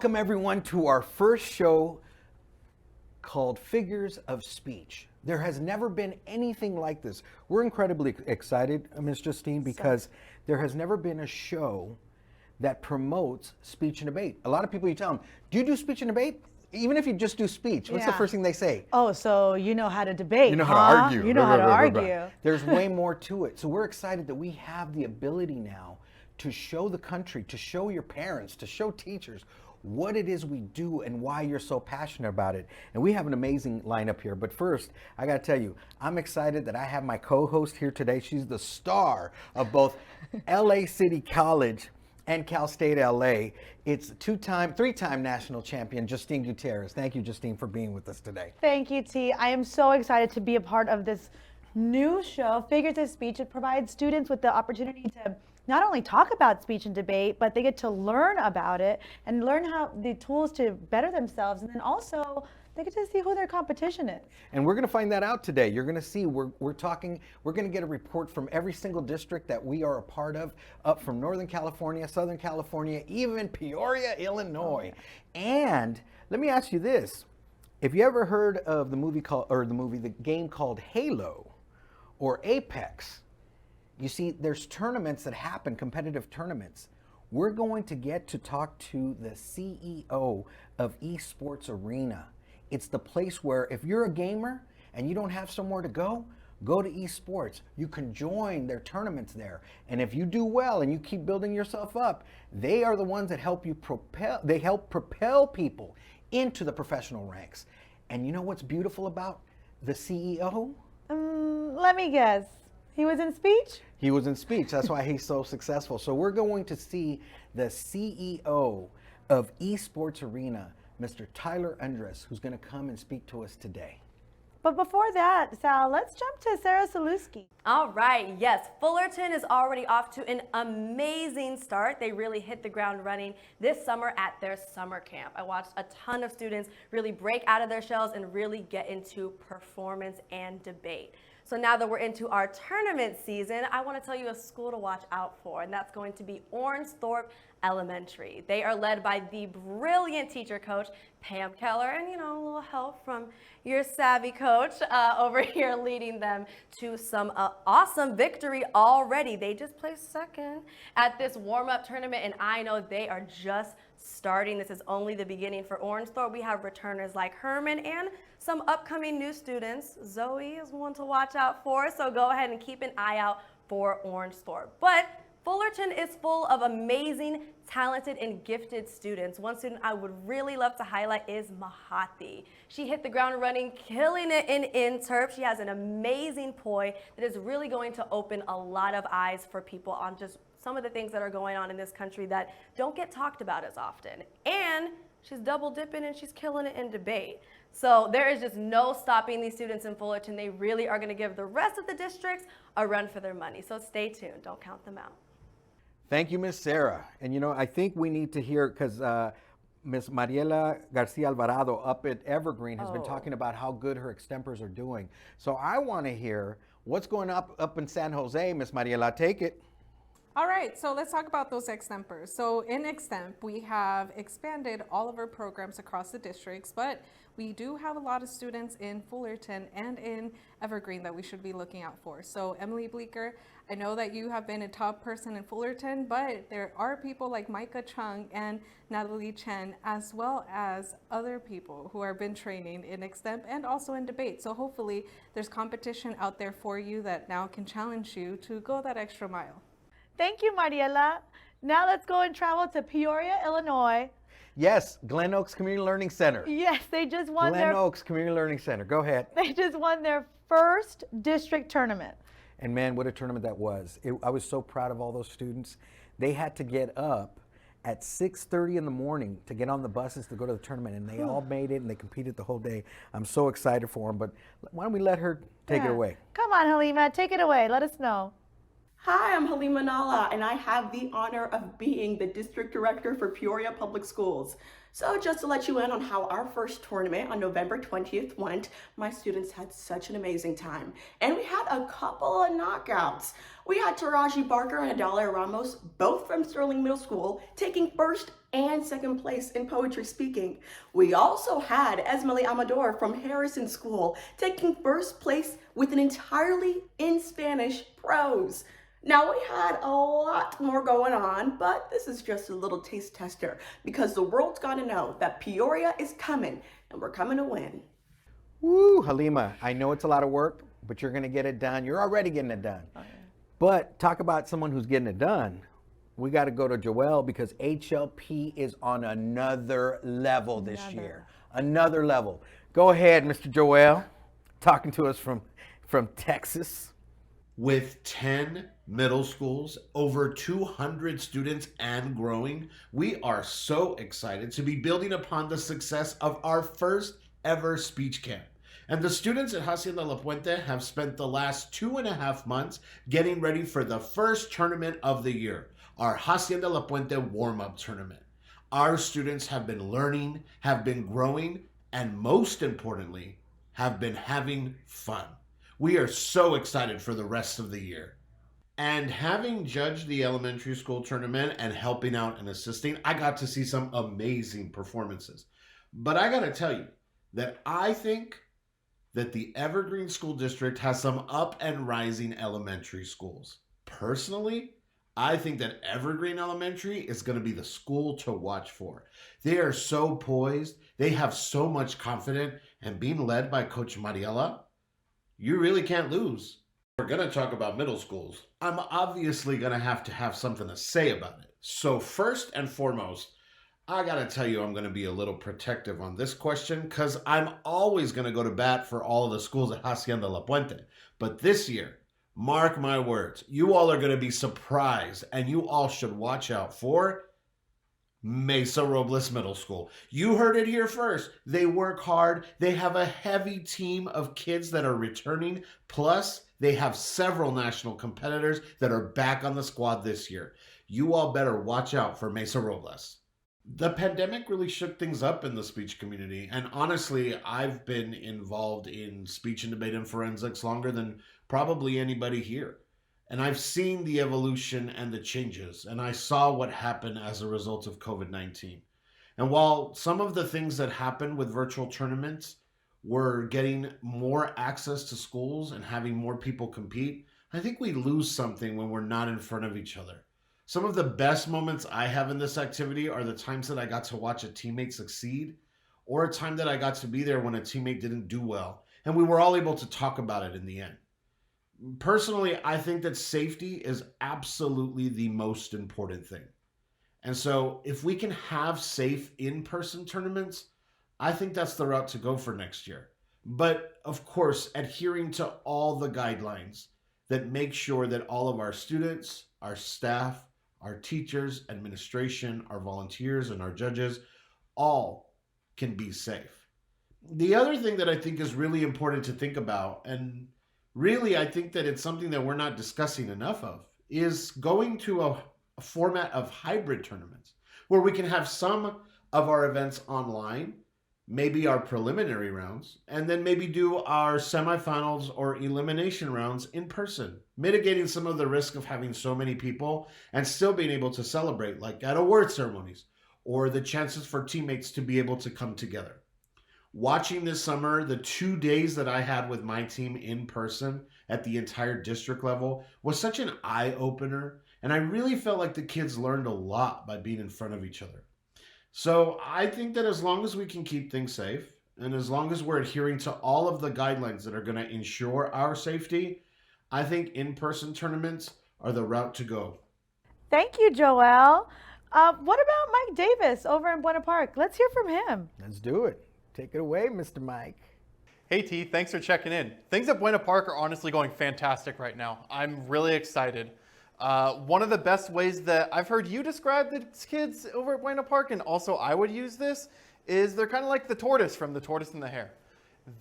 Welcome everyone to our first show called Figures of Speech. There has never been anything like this. We're incredibly excited, Ms. Justine, because there has never been a show that promotes speech and debate. A lot of people, you tell them, do you do speech and debate? Even if you just do speech, what's the first thing they say? Oh, so you know how to debate, You know how to argue. You know how to argue. There's way more to it. So we're excited that we have the ability now to show the country, to show your parents, to show teachers what it is we do and why you're so passionate about it. And we have an amazing lineup here. But first, I got to tell you, I'm excited that I have my co-host here today. She's the star of both LA City College and Cal State LA. It's three-time national champion, Justine Gutierrez. Thank you, Justine, for being with us today. Thank you, T. I am so excited to be a part of this new show, Figures of Speech. It provides students with the opportunity to not only talk about speech and debate, but they get to learn about it and learn how the tools to better themselves, and then also they get to see who their competition is. And we're going to find that out today. You're going to see, we're going to get a report from every single district that we are a part of, up from Northern California, Southern California, even Peoria, Illinois. And let me ask you this. If you ever heard of the game called Halo or Apex, you see, there's tournaments that happen, competitive tournaments. We're going to get to talk to the CEO of Esports Arena. It's the place where if you're a gamer and you don't have somewhere to go to esports. You can join their tournaments there. And if you do well and you keep building yourself up, they are the ones that help propel people into the professional ranks. And you know what's beautiful about the CEO? Let me guess. He was in speech? He was in speech. That's why he's so successful. So we're going to see the CEO of Esports Arena, Mr. Tyler Undress, who's going to come and speak to us today. But before that, Sal, let's jump to Sarah Saluski. All right, yes, Fullerton is already off to an amazing start. They really hit the ground running this summer at their summer camp. I watched a ton of students really break out of their shells and really get into performance and debate. So now that we're into our tournament season, I want to tell you a school to watch out for, and that's going to be Ornsthorpe Elementary. They are led by the brilliant teacher coach, Pam Keller, and a little help from your savvy coach over here leading them to some awesome victory already. They just placed second at this warm-up tournament, and I know they are just starting. This is only the beginning for Ornsthorpe. We have returners like Herman and some upcoming new students. Zoe is one to watch out for, so go ahead and keep an eye out for Ornsthorpe. But Fullerton is full of amazing, talented, and gifted students. One student I would really love to highlight is Mahati. She hit the ground running, killing it in interp. She has an amazing poi that is really going to open a lot of eyes for people on just some of the things that are going on in this country that don't get talked about as often. And she's double dipping and she's killing it in debate. So there is just no stopping these students in Fullerton. They really are going to give the rest of the districts a run for their money. So stay tuned. Don't count them out. Thank you, Miss Sarah. And I think we need to hear, because Miss Mariela Garcia Alvarado up at Evergreen has been talking about how good her extempors are doing. So I want to hear what's going up in San Jose. Miss Mariela, take it. All right, so let's talk about those extempors. So in extemp, we have expanded all of our programs across the districts, but we do have a lot of students in Fullerton and in Evergreen that we should be looking out for. So Emily Bleeker, I know that you have been a top person in Fullerton, but there are people like Micah Chung and Natalie Chen, as well as other people who have been training in extemp and also in debate. So hopefully there's competition out there for you that now can challenge you to go that extra mile. Thank you, Mariela. Now let's go and travel to Peoria, Illinois. Yes, Glen Oaks Community Learning Center. Yes, they just won Glen Oaks Community Learning Center. Go ahead. They just won their first district tournament. And man, what a tournament that was. I was so proud of all those students. They had to get up at 6:30 in the morning to get on the buses to go to the tournament, and they all made it, and they competed the whole day. I'm so excited for them, but why don't we let her take it away? Come on, Halima, take it away. Let us know. Hi, I'm Halima Nala, and I have the honor of being the District Director for Peoria Public Schools. So just to let you in on how our first tournament on November 20th went, my students had such an amazing time. And we had a couple of knockouts. We had Taraji Barker and Adalia Ramos, both from Sterling Middle School, taking first and second place in poetry speaking. We also had Esmeli Amador from Harrison School taking first place with an entirely in Spanish prose. Now, we had a lot more going on, but this is just a little taste tester because the world's got to know that Peoria is coming and we're coming to win. Woo, Halima, I know it's a lot of work, but you're going to get it done. You're already getting it done. Okay. But talk about someone who's getting it done. We got to go to Joelle because HLP is on another level this year. Another level. Go ahead, Mr. Joelle, talking to us from Texas. With 10 middle schools, over 200 students and growing, we are so excited to be building upon the success of our first ever speech camp. And the students at Hacienda La Puente have spent the last 2.5 months getting ready for the first tournament of the year, our Hacienda La Puente warm-up tournament. Our students have been learning, have been growing, and most importantly, have been having fun. We are so excited for the rest of the year. And having judged the elementary school tournament and helping out and assisting, I got to see some amazing performances. But I got to tell you that I think that the Evergreen School District has some up and rising elementary schools. Personally, I think that Evergreen Elementary is going to be the school to watch for. They are so poised, they have so much confidence, and being led by Coach Mariela, you really can't lose. We're going to talk about middle schools. I'm obviously going to have something to say about it. So first and foremost, I got to tell you I'm going to be a little protective on this question because I'm always going to go to bat for all of the schools at Hacienda La Puente. But this year, mark my words, you all are going to be surprised and you all should watch out for Mesa Robles Middle School. You heard it here first. They work hard. They have a heavy team of kids that are returning. Plus, they have several national competitors that are back on the squad this year. You all better watch out for Mesa Robles. The pandemic really shook things up in the speech community. And honestly, I've been involved in speech and debate and forensics longer than probably anybody here. And I've seen the evolution and the changes, and I saw what happened as a result of COVID-19. And while some of the things that happened with virtual tournaments were getting more access to schools and having more people compete, I think we lose something when we're not in front of each other. Some of the best moments I have in this activity are the times that I got to watch a teammate succeed, or a time that I got to be there when a teammate didn't do well, and we were all able to talk about it in the end. Personally, I think that safety is absolutely the most important thing. And so if we can have safe in-person tournaments, I think that's the route to go for next year. But of course, adhering to all the guidelines that make sure that all of our students, our staff, our teachers, administration, our volunteers, and our judges all can be safe. The other thing that I think is really important to think about, and really, I think that it's something that we're not discussing enough of, is going to a format of hybrid tournaments where we can have some of our events online, maybe our preliminary rounds, and then maybe do our semifinals or elimination rounds in person, mitigating some of the risk of having so many people and still being able to celebrate, like at award ceremonies, or the chances for teammates to be able to come together. Watching this summer, the 2 days that I had with my team in person at the entire district level was such an eye-opener, and I really felt like the kids learned a lot by being in front of each other. So I think that as long as we can keep things safe, and as long as we're adhering to all of the guidelines that are going to ensure our safety, I think in-person tournaments are the route to go. Thank you, Joelle. What about Mike Davis over in Buena Park? Let's hear from him. Let's do it. Take it away, Mr. Mike. Hey T, thanks for checking in. Things at Buena Park are honestly going fantastic right now. I'm really excited. One of the best ways that I've heard you describe the kids over at Buena Park, and also I would use this, is they're kind of like the tortoise from The Tortoise and the Hare.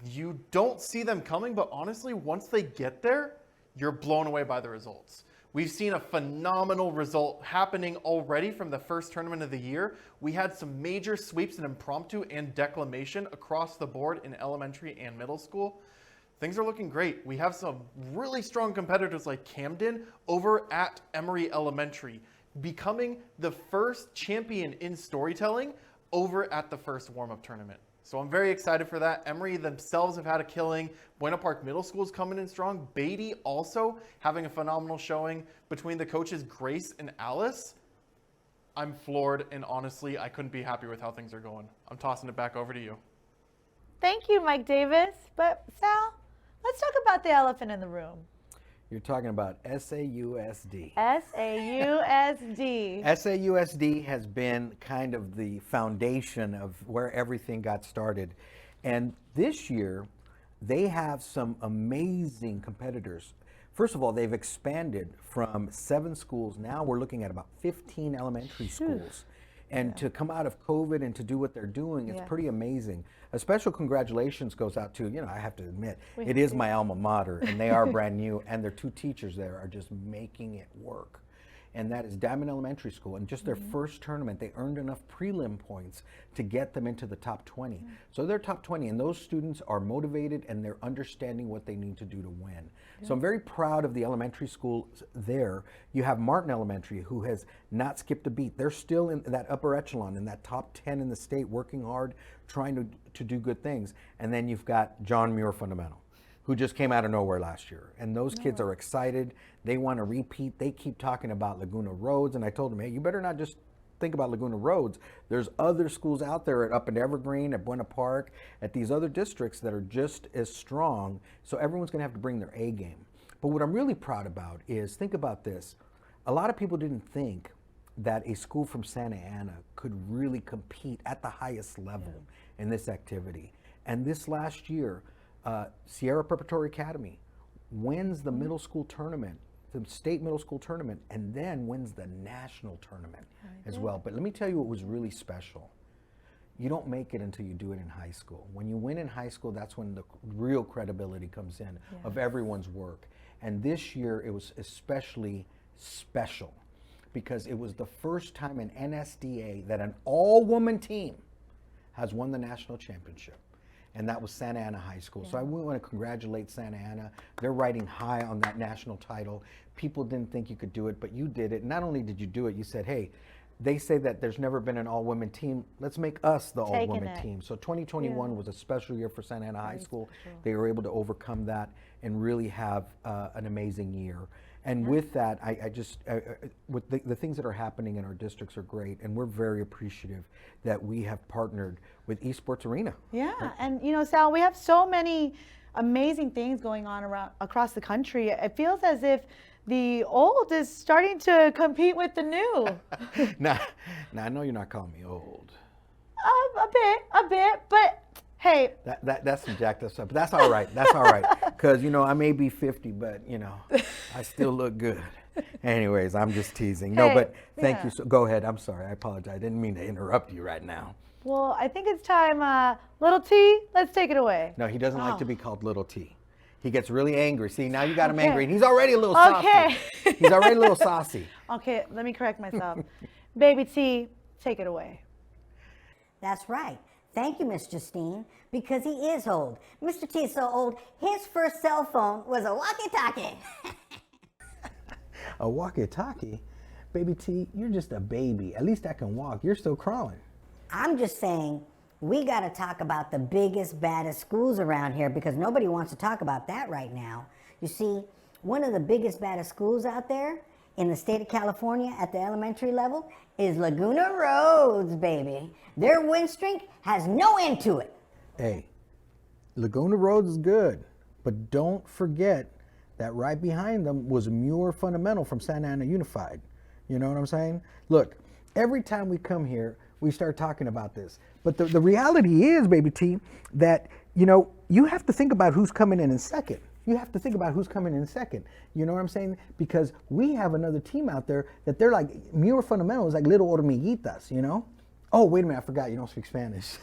You don't see them coming, but honestly, once they get there, you're blown away by the results. We've seen a phenomenal result happening already from the first tournament of the year. We had some major sweeps in impromptu and declamation across the board in elementary and middle school. things are looking great. We have some really strong competitors like Camden over at Emory Elementary, becoming the first champion in storytelling over at the first warm-up tournament. So I'm very excited for that. Emory themselves have had a killing. Buena Park Middle School is coming in strong. Beatty also having a phenomenal showing. Between the coaches Grace and Alice, I'm floored, and honestly, I couldn't be happier with how things are going. I'm tossing it back over to you. Thank you, Mike Davis. But Sal, let's talk about the elephant in the room. You're talking about SAUSD. SAUSD. SAUSD has been kind of the foundation of where everything got started. And this year, they have some amazing competitors. First of all, they've expanded from 7 schools. Now we're looking at about 15 elementary schools. And to come out of COVID and to do what they're doing, it's pretty amazing. A special congratulations goes out to, I have to admit, it is my alma mater, and they are brand new, and their 2 teachers there are just making it work. And that is Diamond Elementary School. And just their first tournament, they earned enough prelim points to get them into the top 20. So they're top 20, and those students are motivated and they're understanding what they need to do to win. So I'm very proud of the elementary school there. You have Martin Elementary, who has not skipped a beat. They're still in that upper echelon, in that top 10 in the state, working hard, trying to do good things. And then you've got John Muir Fundamental, who just came out of nowhere last year. And those kids are excited. They want to repeat. They keep talking about Laguna Roads. And I told them, hey, you better not just think about Laguna Roads. There's other schools out there up in Evergreen, at Buena Park, at these other districts that are just as strong. So everyone's going to have to bring their A game. But what I'm really proud about is, think about this. A lot of people didn't think that a school from Santa Ana could really compete at the highest level in this activity. And this last year, Sierra Preparatory Academy wins the middle school tournament, the state middle school tournament, and then wins the national tournament as well. But let me tell you what was really special. You don't make it until you do it in high school. When you win in high school, that's when the real credibility comes in of everyone's work. And this year it was especially special because it was the first time in NSDA that an all-woman team has won the national championship. And that was Santa Ana High School. So I want to congratulate Santa Ana. They're riding high on that national title. People didn't think you could do it, but you did it. Not only did you do it, you said, hey, they say that there's never been an all-women team. Let's make us the all-women team. So 2021 was a special year for Santa Ana High School. They were able to overcome that and really have an amazing year. And with that, I just, with the things that are happening in our districts are great, and we're very appreciative that we have partnered with Esports Arena. Yeah, and Sal, we have so many amazing things going on across the country. It feels as if the old is starting to compete with the new. Now, I know you're not calling me old. A bit, but hey. That's some jacked up stuff, but that's all right. That's all right. Because, I may be 50, but, I still look good. Anyways, I'm just teasing. No, but thank you. So, go ahead. I'm sorry. I apologize. I didn't mean to interrupt you right now. Well, I think it's time. Little T, let's take it away. No, he doesn't like to be called Little T. He gets really angry. See, now you got him angry, and he's already a little saucy. He's already a little saucy. Okay, let me correct myself. Baby T, take it away. That's right. Thank you, Miss Justine, because he is old. Mr. T is so old, his first cell phone was a walkie-talkie. A walkie-talkie? Baby T, you're just a baby. At least I can walk. You're still crawling. I'm just saying, we got to talk about the biggest, baddest schools around here because nobody wants to talk about that right now. You see, one of the biggest, baddest schools out there in the state of California at the elementary level is Laguna Roads, baby. Their win streak has no end to it. Hey, Laguna Roads is good, but don't forget that right behind them was Muir Fundamental from Santa Ana Unified. You know what I'm saying? Look, every time we come here, we start talking about this. But the reality is, Baby T, that, you have to think about who's coming in second. You have to think about who's coming in second. You know what I'm saying? Because we have another team out there that they're like, Muir Fundamental is like little hormiguitas, Oh, wait a minute, I forgot, you don't speak Spanish.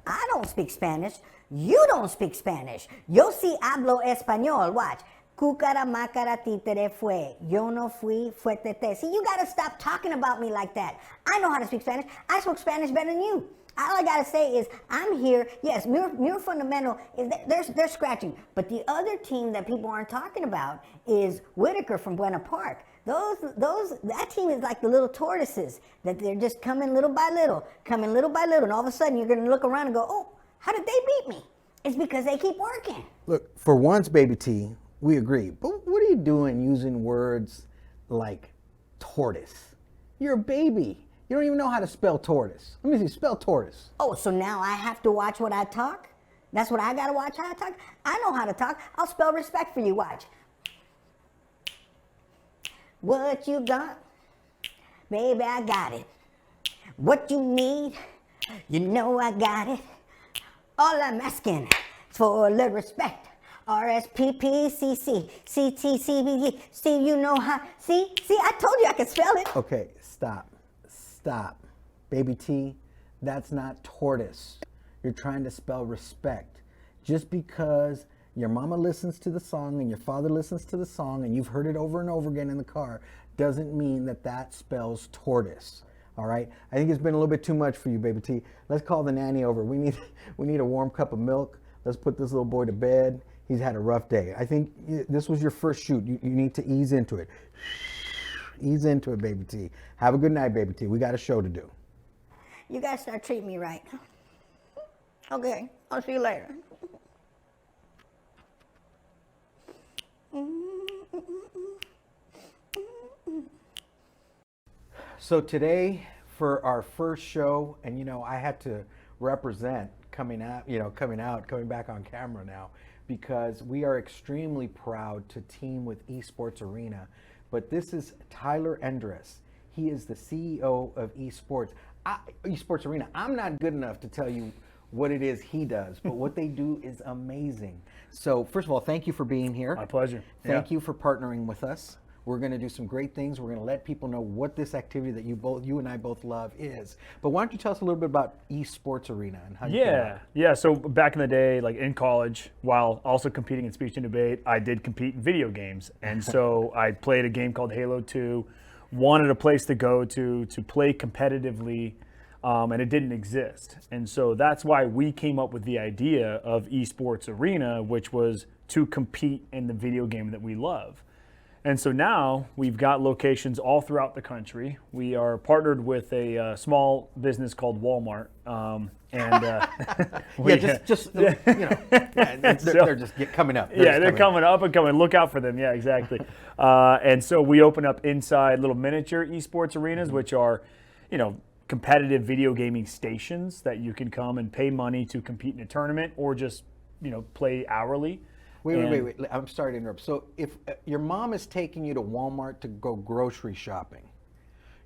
I don't speak Spanish. You don't speak Spanish. Yo sí hablo español. Watch. Cúcara, mácara, títere fue. Yo no fui, fue tete. See, you got to stop talking about me like that. I know how to speak Spanish. I spoke Spanish better than you. All I got to say is I'm here. Yes, Muir Fundamental, is they're scratching. But the other team that people aren't talking about is Whitaker from Buena Park. That team is like the little tortoises that they're just coming little by little, and all of a sudden you're going to look around and go, oh, how did they beat me? It's because they keep working. Look, for once, Baby T, we agree. But what are you doing using words like tortoise? You're a baby. You don't even know how to spell tortoise. Let me see, spell tortoise. Oh, so now I have to watch what I talk? That's what I got to watch how I talk? I know how to talk. I'll spell respect for you. Watch. What you got? Baby, I got it. What you need? You know I got it. All I'm asking is for a little respect. RSPPCC, CTCBG. See, you know how. See, I told you I could spell it. Okay, stop. Baby T, that's not tortoise. You're trying to spell respect. Just because your mama listens to the song and your father listens to the song and you've heard it over and over again in the car doesn't mean that spells tortoise. All right? I think it's been a little bit too much for you, Baby T. Let's call the nanny over. We need a warm cup of milk. Let's put this little boy to bed. He's had a rough day. I think this was your first shoot. You need to ease into it. Ease into it, Baby T. Have a good night, Baby T. We got a show to do. You guys start treating me right. Okay, I'll see you later. So today, for our first show, and I had to represent coming back on camera now, because we are extremely proud to team with Esports Arena. But this is Tyler Endress. He is the CEO of Esports Arena. I'm not good enough to tell you what it is he does, but what they do is amazing. So first of all, thank you for being here. My pleasure. Thank you for partnering with us. We're going to do some great things. We're going to let people know what this activity that you and I both love is. But why don't you tell us a little bit about Esports Arena and how you came about it? Yeah. So back in the day, like in college, while also competing in speech and debate, I did compete in video games. And so I played a game called Halo 2, wanted a place to go to play competitively, and it didn't exist. And so that's why we came up with the idea of Esports Arena, which was to compete in the video game that we love. And so now we've got locations all throughout the country. We are partnered with a small business called Walmart, they're just coming up. They're coming up and coming. Look out for them. Yeah, exactly. And so we open up inside little miniature esports arenas, which are, competitive video gaming stations that you can come and pay money to compete in a tournament or just, play hourly. Wait. I'm sorry to interrupt. So if your mom is taking you to Walmart to go grocery shopping,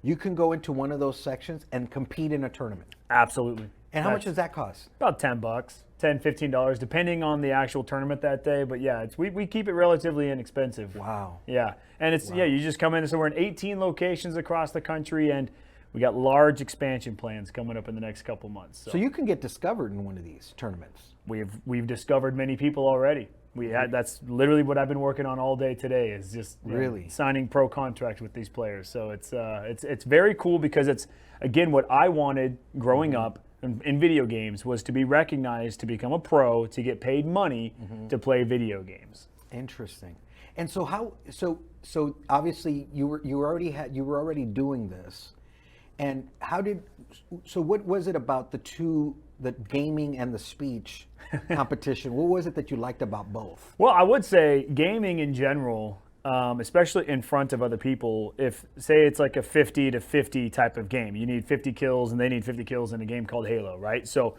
you can go into one of those sections and compete in a tournament. Absolutely. And how much does that cost? About $10, $10, $15, depending on the actual tournament that day. But yeah, we keep it relatively inexpensive. Wow. Yeah. And you just come in. So we're in 18 locations across the country, and we got large expansion plans coming up in the next couple months. So you can get discovered in one of these tournaments. We've discovered many people already. That's literally what I've been working on all day today, is just signing pro contracts with these players. So it's very cool, because it's, again, what I wanted growing up in video games was to be recognized, to become a pro, to get paid money to play video games. Interesting. And so so obviously you were already doing this. And what was it about the gaming and the speech competition? What was it that you liked about both? Well, I would say gaming in general, especially in front of other people, say it's like a 50 to 50 type of game, you need 50 kills and they need 50 kills in a game called Halo, right? So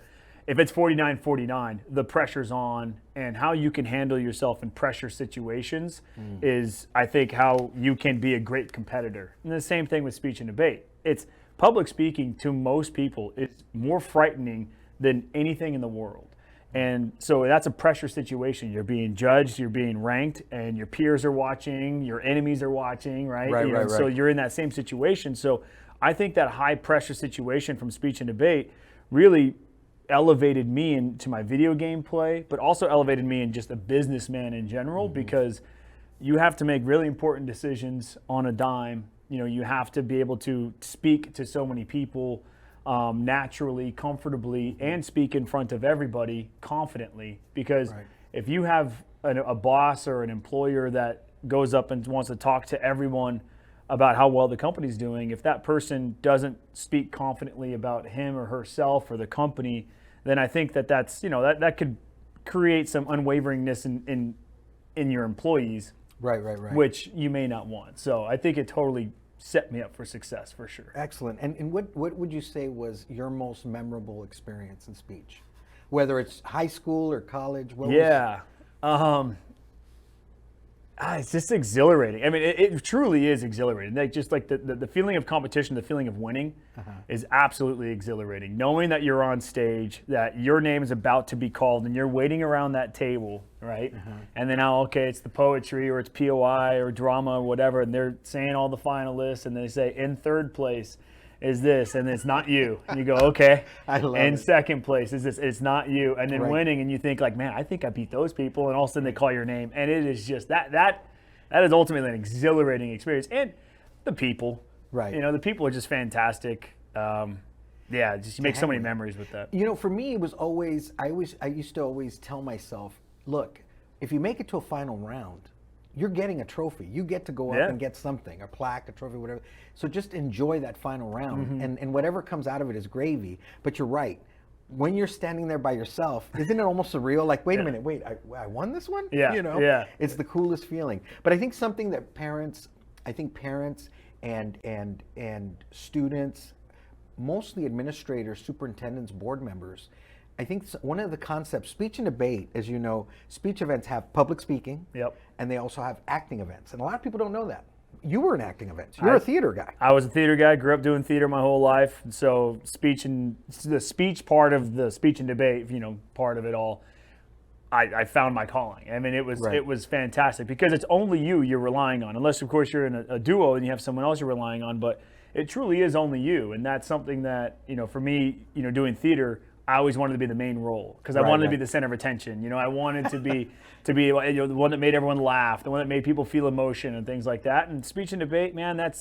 if it's 49-49, the pressure's on, and how you can handle yourself in pressure situations is, I think, how you can be a great competitor. And the same thing with speech and debate. It's public speaking, to most people, is more frightening than anything in the world. And so that's a pressure situation. You're being judged, you're being ranked, and your peers are watching, your enemies are watching, right? Right. So you're in that same situation. So I think that high pressure situation from speech and debate really elevated me into my video game play, but also elevated me in just a businessman in general, because you have to make really important decisions on a dime. You know, you have to be able to speak to so many people naturally, comfortably, and speak in front of everybody confidently. Because if you have a boss or an employer that goes up and wants to talk to everyone about how well the company's doing, if that person doesn't speak confidently about him or herself or the company, then I think that's, you know, that could create some unwaveringness in your employees, Right. which you may not want. So I think it totally set me up for success for sure. Excellent. And what would you say was your most memorable experience in speech? Whether it's high school or college? It's just exhilarating. I mean, it truly is exhilarating. Like just like the feeling of competition, the feeling of winning is absolutely exhilarating. Knowing that you're on stage, that your name is about to be called and you're waiting around that table, right? And then now, okay, it's the poetry or it's POI or drama or whatever, and they're saying all the finalists and they say in third place is this, and it's not you. And you go, okay. I love in it. second place is this, it's not you. And then winning, and you think like, man, I think I beat those people. And all of a sudden they call your name. And it is just that is ultimately an exhilarating experience. And the people, Right. you know, the people are just fantastic. Just you make so many memories with that. You know, for me, it was always, I used to always tell myself, look, if you make it to a final round, you're getting a trophy. You get to go up and get something, a plaque, a trophy, whatever. So just enjoy that final round, and whatever comes out of it is gravy. But you're right. When you're standing there by yourself, isn't it almost surreal? Like, wait a minute, I won this one? Yeah, You know? yeah. It's the coolest feeling. But I think something that parents and students, mostly administrators, superintendents, board members, I think one of the concepts, speech and debate, as you know, speech events have public speaking, and they also have acting events. And a lot of people don't know that. You were in acting events. You're a theater guy. I was a theater guy, grew up doing theater my whole life. So the speech part of the speech and debate, you know, part of it all, I found my calling. I mean, it was fantastic because it's only you're relying on, unless of course you're in a duo and you have someone else you're relying on, but it truly is only you. And that's something that, you know, for me, you know, doing theater, I always wanted to be the main role because I wanted to be the center of attention. You know, I wanted to be you know, the one that made everyone laugh, the one that made people feel emotion and things like that. And speech and debate, man, that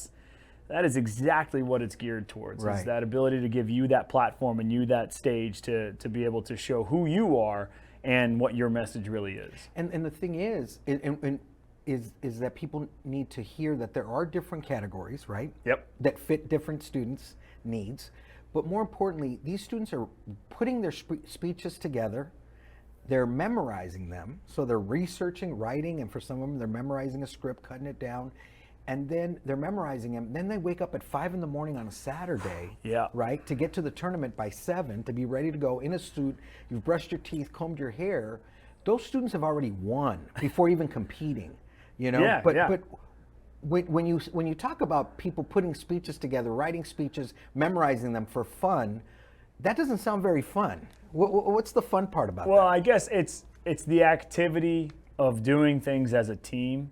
is exactly what it's geared towards. It's that ability to give you that platform and you that stage to be able to show who you are and what your message really is. And the thing is that people need to hear that there are different categories, right? Yep. That fit different students' needs. But more importantly, these students are putting their speeches together. They're memorizing them. So they're researching, writing, and for some of them, they're memorizing a script, cutting it down. And then they're memorizing them. Then they wake up at 5 a.m. on a Saturday, right, to get to the tournament by 7, to be ready to go in a suit. You've brushed your teeth, combed your hair. Those students have already won before even competing, you know? But when you talk about people putting speeches together, writing speeches, memorizing them for fun, that doesn't sound very fun. What's the fun part about that? Well, I guess it's the activity of doing things as a team.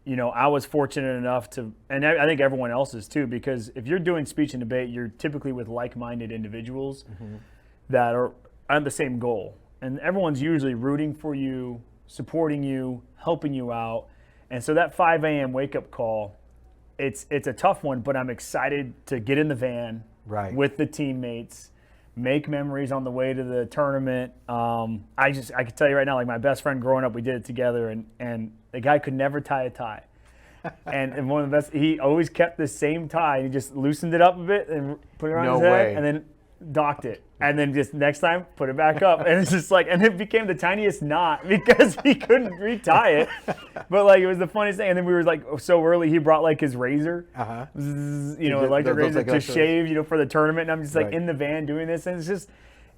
You know, I was fortunate enough to, and I think everyone else is too, because if you're doing speech and debate, you're typically with like-minded individuals that are on the same goal. And everyone's usually rooting for you, supporting you, helping you out. And so that 5 a.m. wake-up call, it's a tough one, but I'm excited to get in the van with the teammates, make memories on the way to the tournament. I can tell you right now, like my best friend growing up, we did it together, and the guy could never tie a tie. And one of the best, he always kept the same tie. He just loosened it up a bit and put it around his head, and then docked it. And then just next time, put it back up. And it's just like, and it became the tiniest knot because he couldn't retie it. But like, it was the funniest thing. And then we were like, so early, he brought like his razor, you know, electric razor to shave, you know, for the tournament. And I'm just like in the van doing this. And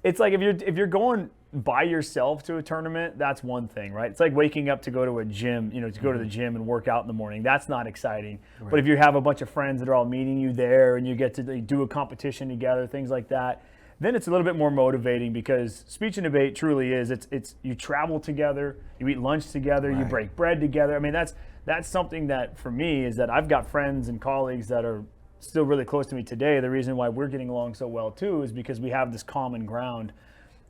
it's like, if you're going by yourself to a tournament, that's one thing, right? It's like waking up to go to a gym, you know, to go to the gym and work out in the morning. That's not exciting. But if you have a bunch of friends that are all meeting you there and you get to do a competition together, things like that, then it's a little bit more motivating because speech and debate truly is, it's you travel together, you eat lunch together, you break bread together. I mean, that's something that for me is that I've got friends and colleagues that are still really close to me today. The reason why we're getting along so well too is because we have this common ground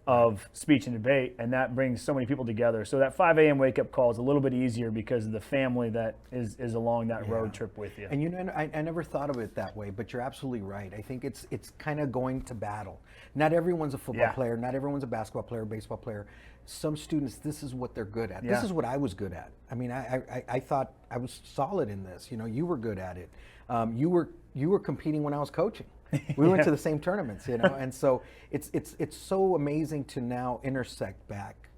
of speech and debate, and that brings so many people together. So that 5 a.m. wake-up call is a little bit easier because of the family that is along that road trip with you. And you know, I never thought of it that way, but you're absolutely right. I think it's kind of going to battle. Not everyone's a football player. Not everyone's a basketball player, baseball player. Some students, this is what they're good at. This is what I was good at. I mean, I thought I was solid in this. You know, you were good at it. You were competing when I was coaching. We went to the same tournaments, you know, and so it's so amazing to now intersect back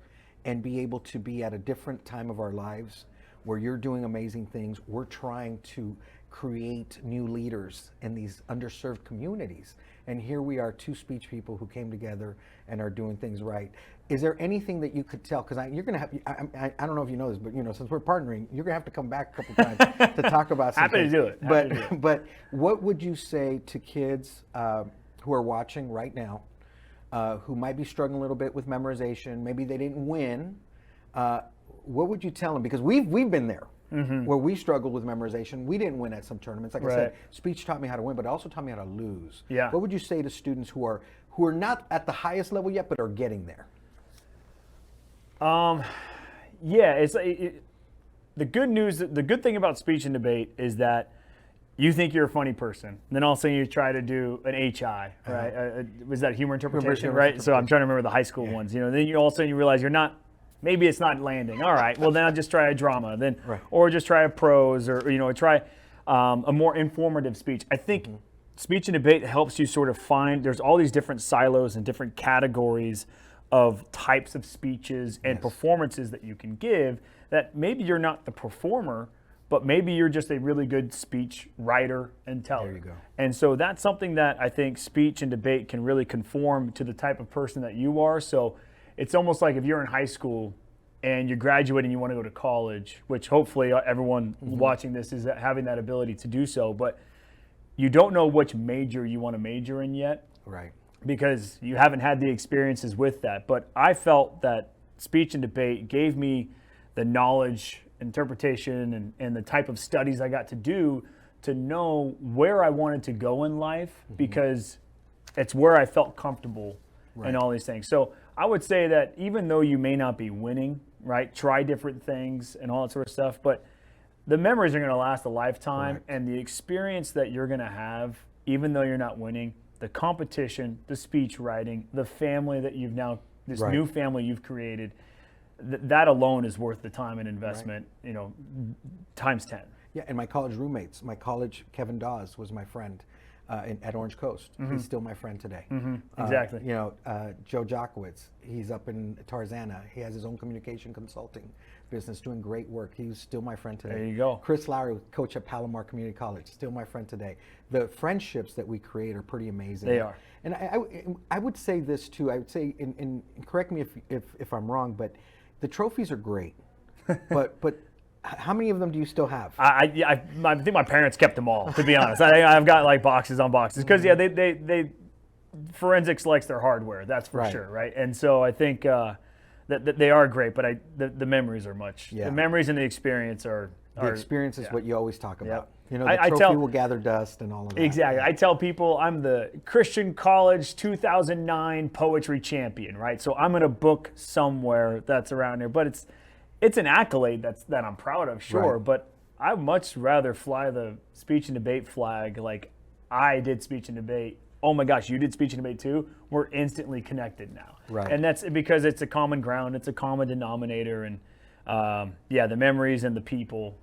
and be able to be at a different time of our lives where you're doing amazing things. We're trying to create new leaders in these underserved communities. And here we are, 2 speech people who came together and are doing things right. Is there anything that you could tell? Because you're going to have, I don't know if you know this, but you know, since we're partnering, you're going to have to come back a couple times to talk about something. Happy to do it. But what would you say to kids who are watching right now, who might be struggling a little bit with memorization? Maybe they didn't win. What would you tell them? Because we've been there. Where we struggled with memorization. We didn't win at some tournaments. Like I said, speech taught me how to win, but it also taught me how to lose. Yeah. What would you say to students who are not at the highest level yet, but are getting there? Yeah, the good news, the good thing about speech and debate is that you think you're a funny person, and then all of a sudden you try to do an HI, right? Was that humor interpretation, right? So I'm trying to remember the high school ones. You know, then all of a sudden you realize you're not. Maybe it's not landing. All right, well then I'll just try a drama, then, or just try a prose, or try a more informative speech. I think speech and debate helps you sort of find. There's all these different silos and different categories of types of speeches and performances that you can give. That maybe you're not the performer, but maybe you're just a really good speech writer and teller. There you go. And so that's something that I think speech and debate can really conform to the type of person that you are. So it's almost like if you're in high school and you graduate and you want to go to college, which hopefully everyone watching this is having that ability to do so, but you don't know which major you want to major in yet. Right. Because you haven't had the experiences with that. But I felt that speech and debate gave me the knowledge, interpretation, and the type of studies I got to do to know where I wanted to go in life, because it's where I felt comfortable and all these things. So I would say that even though you may not be winning, right, try different things and all that sort of stuff, but the memories are going to last a lifetime, and the experience that you're going to have, even though you're not winning, the competition, the speech writing, the family that you've now, this new family you've created, that alone is worth the time and investment, times 10. Yeah, and my college roommates, Kevin Dawes was my friend at Orange Coast. He's still my friend today. Exactly. Joe Jokowitz, he's up in Tarzana. He has his own communication consulting business, doing great work. He's still my friend today. There you go. Chris Lowry, coach at Palomar Community College, still my friend today. The friendships that we create are pretty amazing. They are. And I would say this too. I would say, and correct me if I'm wrong, but the trophies are great. but how many of them do you still have? I think my parents kept them all, to be honest. I've got like boxes on boxes because they forensics likes their hardware, that's for sure, right? And so I think that they are great, but the memories are the memories and the experience are the experience is what you always talk about. Yep. The trophy will gather dust and all of that. Exactly. I tell people I'm the Christian College 2009 poetry champion, right? So I'm in a book somewhere that's around here, but it's an accolade that I'm proud of, sure, but I'd much rather fly the speech and debate flag like I did speech and debate. Oh my gosh, you did speech and debate too? We're instantly connected now. Right. And that's because it's a common ground, it's a common denominator, and the memories and the people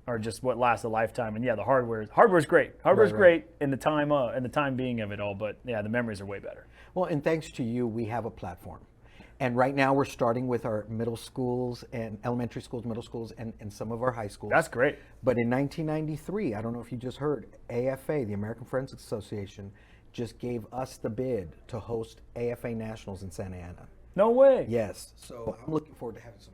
are just what lasts a lifetime. And the hardware's great. Hardware's great in the time being of it all, but the memories are way better. Well, and thanks to you, we have a platform. And right now we're starting with our middle schools and elementary schools, middle schools, and some of our high schools. That's great. But in 1993, I don't know if you just heard, AFA, the American Forensics Association, just gave us the bid to host AFA Nationals in Santa Ana. No way. Yes. So I'm looking forward to having some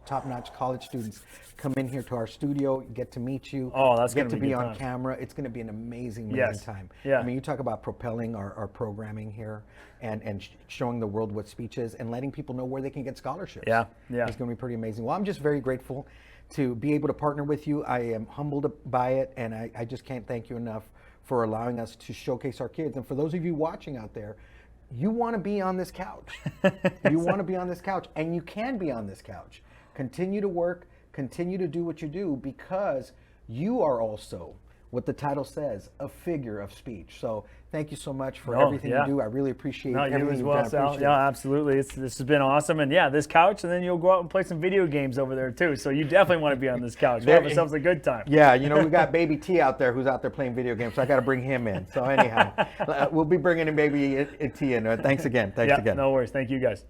top-notch college students come in here to our studio, get to meet you. Oh, that's going to be be a good on time. camera. It's going to be an amazing time. Yeah. I mean, you talk about propelling our programming here and showing the world what speech is and letting people know where they can get scholarships. Yeah. It's going to be pretty amazing. Well, I'm just very grateful to be able to partner with you. I am humbled by it, and I just can't thank you enough for allowing us to showcase our kids. And for those of you watching out there, you want to be on this couch. You want to be on this couch, and you can be on this couch. Continue to work, continue to do what you do, because you are also, what the title says, a figure of speech. So thank you so much for everything you do. I really appreciate everything you as you've well, done. Sal. Appreciate Yeah, it. absolutely. This has been awesome. And yeah, this couch, and then you'll go out and play some video games over there too. So you definitely want to be on this couch. We'll have ourselves a good time. Yeah, you know, we got baby T out there who's out there playing video games, so I got to bring him in. So anyhow, we'll be bringing in baby T in. Thanks again. Thanks again. No worries. Thank you guys.